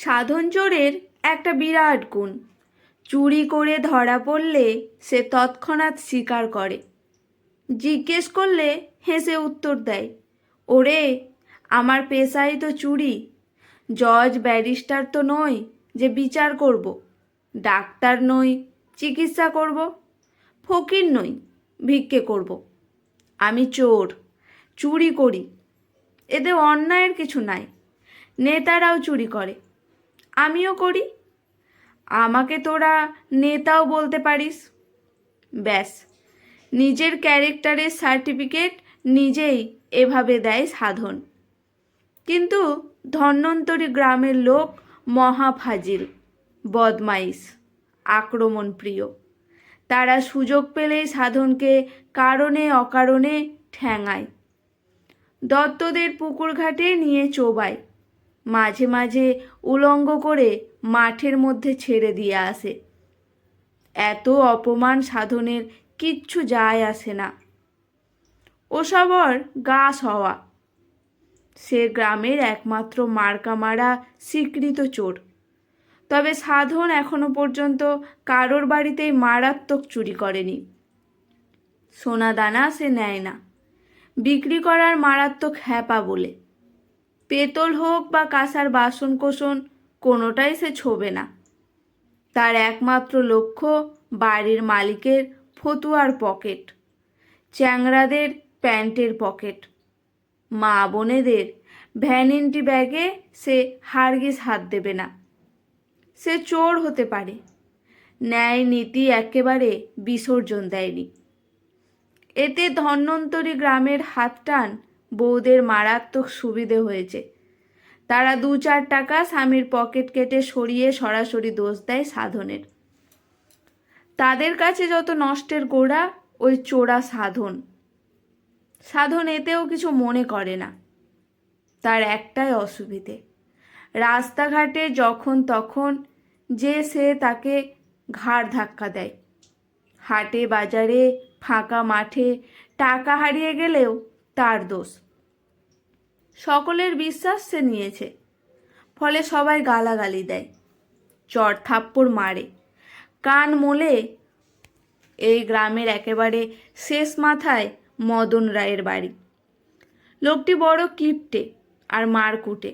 সাধন চোরের একটা বিরাট গুণ, চুরি করে ধরা পড়লে সে তৎক্ষণাৎ স্বীকার করে। জিজ্ঞেস করলে হেসে উত্তর দেয়, ওরে, আমার পেশাই তো চুরি। জজ ব্যারিস্টার তো নই যে বিচার করব, ডাক্তার নই চিকিৎসা করব, ফকির নই ভিক্ষে করব। আমি চোর, চুরি করি, এতে অন্যায়ের কিছু নাই। নেতারাও চুরি করে, আমিও করি। আমাকে তোরা নেতাও বলতে পারিস। ব্যাস, নিজের ক্যারেক্টারের সার্টিফিকেট নিজেই এভাবে দেয় সাধন। কিন্তু ধন্বন্তরী গ্রামের লোক মহা ফাজিল, বদমাইশ, আক্রমণ প্রিয়। তারা সুযোগ পেলেই সাধনকে কারণে অকারণে ঠ্যাঙায়, দত্তদের পুকুর ঘাটে নিয়ে চোবায়, মাঝে মাঝে উলঙ্গ করে মাঠের মধ্যে ছেড়ে দিয়ে আসে। এত অপমান সাধনের কিচ্ছু যায় আসে না। ওসবর গা সওয়া। সে গ্রামের একমাত্র মার্কা মারা স্বীকৃত চোর। তবে সাধন এখনো পর্যন্ত কারোর বাড়িতেই মারাত্মক চুরি করেনি। সোনা দানা সে নেয় না, বিক্রি করার মারাত্মক হ্যাপা বলে। পেতল হোক বা কাঁসার বাসন কোসন, কোনোটাই সে ছোবে না। তার একমাত্র লক্ষ্য বাড়ির মালিকের ফতুয়ার পকেট, চ্যাংড়াদের প্যান্টের পকেট, মা বোনেদের ভ্যানিটি ব্যাগে সে হারগিজ হাত দেবে না। সে চোর হতে পারে, ন্যায় নীতি একেবারে বিসর্জন দেয়নি। এতে ধন্বন্তরী গ্রামের হাত টান বউদের মারাত্মক সুবিধে হয়েছে। তারা 2-4 টাকা স্বামীর পকেট কেটে সরিয়ে সরাসরি দোষ দেয় সাধনের। তাদের কাছে যত নষ্টের গোড়া ওই চোরা সাধন। সাধন এতেও কিছু মনে করে না। তার একটাই অসুবিধে, রাস্তাঘাটে যখন তখন যে সে তাকে ঘাড় ধাক্কা দেয়। হাটে বাজারে ফাঁকা মাঠে টাকা হারিয়ে গেলেও তার দোষ। সকলের বিশ্বাস সে নিয়েছে, ফলে সবাই গালাগালি দেয়, চড় থাপ্পড় মারে, কান মোলে। এই গ্রামের একেবারে শেষ মাথায় মদন রায়ের বাড়ি। লোকটি বড় কিপটে আর মারকুটে।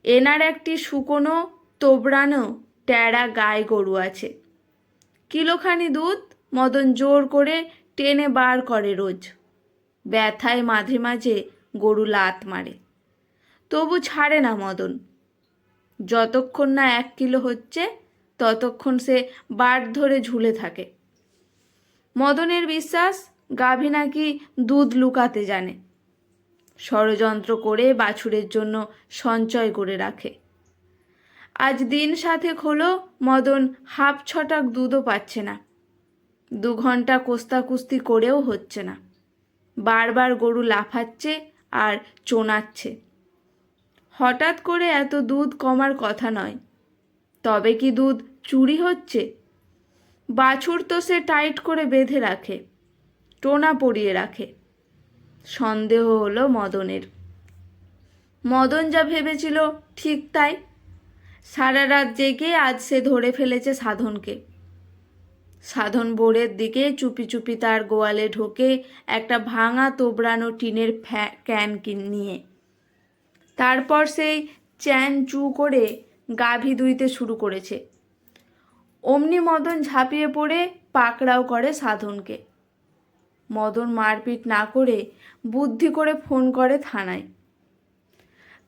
এনার একটি শুকনো তোবড়ানো ট্যাড়া গায়ে গরু আছে। কিলোখানি দুধ মদন জোর করে টেনে বার করে রোজ। ব্যথায় মাঝে মাঝে গরু লাত মারে, তবু ছাড়ে না মদন। যতক্ষণ না 1 কিলো হচ্ছে ততক্ষণ সে বাট ধরে ঝুলে থাকে। মদনের বিশ্বাস গাভী নাকি দুধ লুকাতে জানে, ষড়যন্ত্র করে বাছুরের জন্য সঞ্চয় করে রাখে। আজ দিন 7 হলো মদন হাফ ছটাক দুধও পাচ্ছে না। 2 ঘন্টা কোস্তাকুস্তি করেও হচ্ছে না। বারবার গরু লাফাচ্ছে আর চোনাচ্ছে। হঠাৎ করে এত দুধ কমার কথা নয়, তবে কি দুধ চুরি হচ্ছে? বাছুর তো সে টাইট করে বেঁধে রাখে, টোনা পরিয়ে রাখে। সন্দেহ হলো মদনের। মদন যা ভেবেছিল ঠিক তাই। সারা রাত জেগে আজ সে ধরে ফেলেছে সাধনকে। সাধন ভোরের দিকে চুপি চুপি তার গোয়ালে ঢোকে একটা ভাঙা তোবড়ানো টিনের ক্যান নিয়ে। তারপর সেই চ্যান চু করে গাভী দুইতে শুরু করেছে। অমনি মদন ঝাঁপিয়ে পড়ে পাকড়াও করে সাধনকে। মদন মারপিট না করে বুদ্ধি করে ফোন করে থানায়।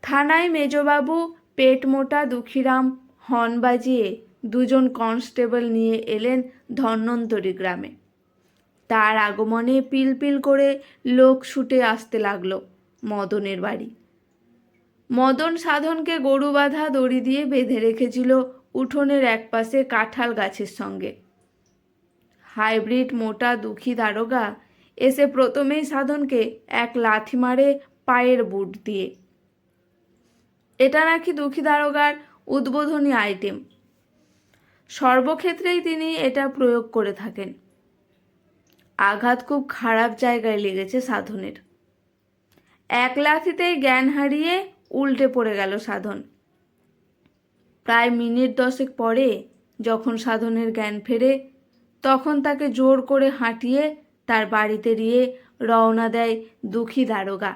থানায় মেজবাবু পেট মোটা দুঃখীরাম হর্ন বাজিয়ে 2 জন কনস্টেবল নিয়ে এলেন ধন্বন্তরী গ্রামে। তার আগমনে পিলপিল করে লোক ছুটে আসতে লাগলো মদনের বাড়ি। মদন সাধনকে গরু বাঁধা দড়ি দিয়ে বেঁধে রেখেছিল উঠোনের একপাশে কাঁঠাল গাছের সঙ্গে। হাইব্রিড মোটা দুঃখী দারোগা এসে প্রথমেই সাধনকে এক লাথি মারে পায়ের বুট দিয়ে। এটা নাকি দুঃখী দারোগার উদ্বোধনী আইটেম। সর্বক্ষেত্রেই তিনি এটা প্রয়োগ করে থাকেন। আঘাত খুব খারাপ জায়গায় লেগেছে সাধনের। 1 লাথিতেই জ্ঞান হারিয়ে উল্টে পড়ে গেল সাধন। প্রায় মিনিট 10 পরে যখন সাধনের জ্ঞান ফেরে তখন তাকে জোর করে হাঁটিয়ে তার বাড়িতে নিয়ে রওনা দেয় দুঃখী দারোগা।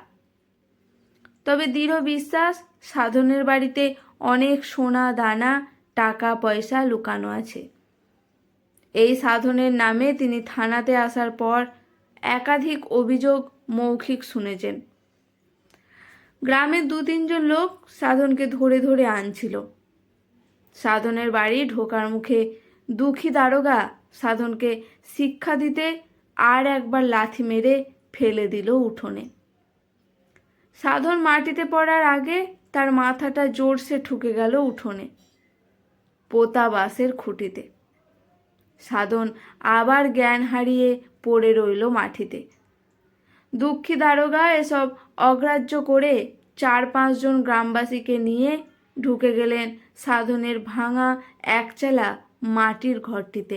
তবে দৃঢ় বিশ্বাস সাধনের বাড়িতে অনেক সোনা দানা টাকা পয়সা লুকানো আছে। এই সাধনের নামে তিনি থানাতে আসার পর একাধিক অভিযোগ মৌখিক শুনেছেন। গ্রামের 2-3 জন লোক সাধনকে ধরে ধরে আনছিল। সাধনের বাড়ি ঢোকার মুখে দুঃখী দারোগা সাধনকে শিক্ষা দিতে আর একবার লাথি মেরে ফেলে দিল উঠোনে। সাধন মাটিতে পড়ার আগে তার মাথাটা জোরসে ঠুকে গেল উঠোনে, পোতা বাঁশের খুঁটিতে। সাধন আবার জ্ঞান হারিয়ে পড়ে রইল মাটিতে। দুঃখী দারোগা এসব অগ্রাহ্য করে 4-5 জন গ্রামবাসীকে নিয়ে ঢুকে গেলেন সাধনের ভাঙা একচালা মাটির ঘরটিতে।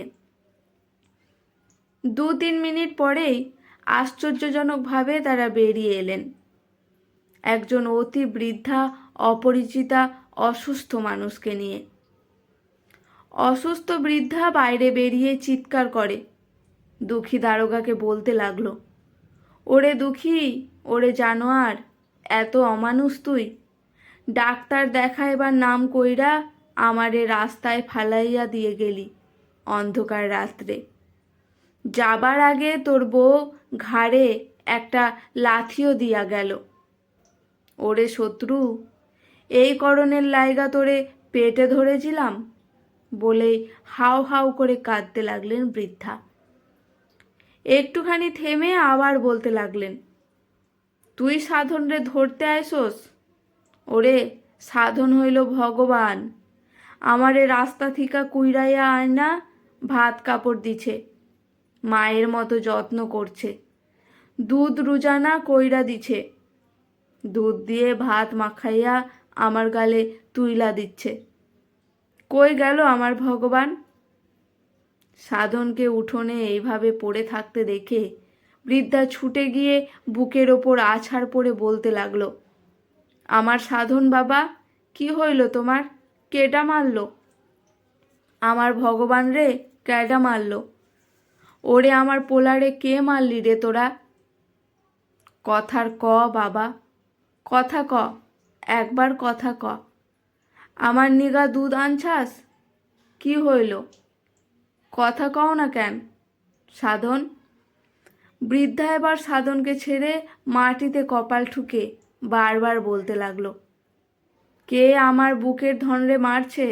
2-3 মিনিট পরেই আশ্চর্যজনকভাবে তারা বেরিয়ে এলেন একজন অতি বৃদ্ধা অপরিচিতা অসুস্থ মানুষকে নিয়ে। অসুস্থ বৃদ্ধা বাইরে বেরিয়ে চিৎকার করে দুঃখী দারোগাকে বলতে লাগলো, ওরে দুঃখী, ওরে জানোয়ার, এত অমানুষ তুই! ডাক্তার দেখাইবার নাম কইরা আমারে রাস্তায় ফালাইয়া দিয়ে গেলি অন্ধকার রাত্রে। যাবার আগে তোর বউ ঘাড়ে একটা লাথিও দিয়া গেল। ওরে শত্রু, এই করণের লাইগা তোরে পেটে ধরেছিলাম বলেই হাউ হাউ করে কাঁদতে লাগলেন বৃদ্ধা। একটুখানি থেমে আবার বলতে লাগলেন, তুই সাধনরে ধরতে আইসোস? ওরে সাধন হইল ভগবান, আমারে রাস্তা থিকা কুইরাইয়া আয়না ভাত কাপড় দিছে, মায়ের মতো যত্ন করছে, দুধ রুজানা কইরা দিছে, দুধ দিয়ে ভাত মাখাইয়া আমার গালে তুইলা দিচ্ছে। কই গেল আমার ভগবান? সাধনকে উঠোনে এইভাবে পড়ে থাকতে দেখে বৃদ্ধা ছুটে গিয়ে বুকের ওপর আছাড় পড়ে বলতে লাগলো, আমার সাধন বাবা, কি হইল তোমার? কেডা মারল? আমার ভগবান রে কেডা মারল? ওরে আমার পোলারে কে মারলি রে তোরা? কথার ক বাবা, কথা ক, একবার কথা ক। আমার নিগা দুধ আনছাস? কি হইল? কথা কও না কেন সাধন? বৃদ্ধা এবার সাধনকে ছেড়ে মাটিতে কপাল ঠুকে বারবার বলতে লাগলো, কে আমার বুকের ধনরে মারছে?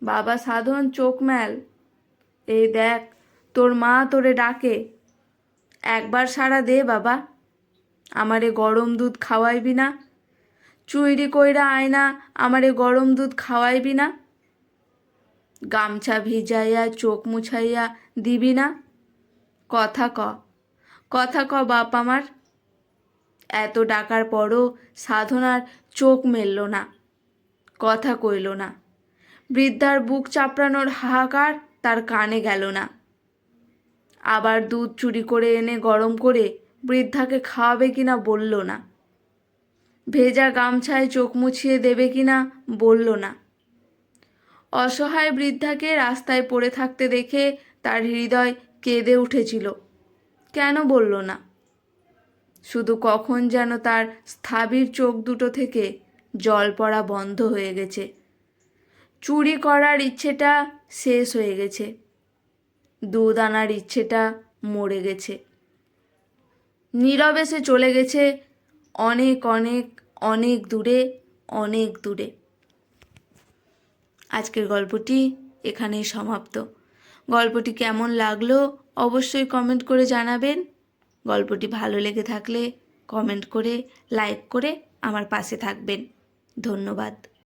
বাবা সাধন, চোখ মেল, এই দেখ তোর মা তোরে ডাকে, একবার সাড়া দে বাবা। আমারে গরম দুধ খাওয়াইবি না? চুইরি কইরা আয়না আমারে গরম দুধ খাওয়াইবি না? গামছা ভিজাইয়া চোখ মুছাইয়া দিবি না? কথা ক, কথা ক বাপ আমার। এত ডাকার পরও সাধনার চোখ মেলল না, কথা কইল না। বৃদ্ধার বুক চাপড়ানোর হাহাকার তার কানে গেল না। আবার দুধ চুরি করে এনে গরম করে বৃদ্ধাকে খাওয়াবে কিনা বলল না। ভেজা গামছায় চোখ মুছিয়ে দেবে কিনা বলল না। অসহায় বৃদ্ধাকে রাস্তায় পড়ে থাকতে দেখে তার হৃদয় কেঁদে উঠেছিল, কেন বলল না? শুধু কখন যেন তার স্থবির চোখ দুটো থেকে জল পড়া বন্ধ হয়ে গেছে। চুরি করার ইচ্ছেটা শেষ হয়ে গেছে, দুধ আনার ইচ্ছেটা মরে গেছে। নীরবে সে চলে গেছে অনেক অনেক অনেক দূরে, অনেক দূরে। আজকের গল্পটি এখানেই সমাপ্ত। গল্পটি কেমন লাগলো অবশ্যই কমেন্ট করে জানাবেন। গল্পটি ভালো লেগে থাকলে কমেন্ট করে, লাইক করে আমার পাশে থাকবেন। ধন্যবাদ।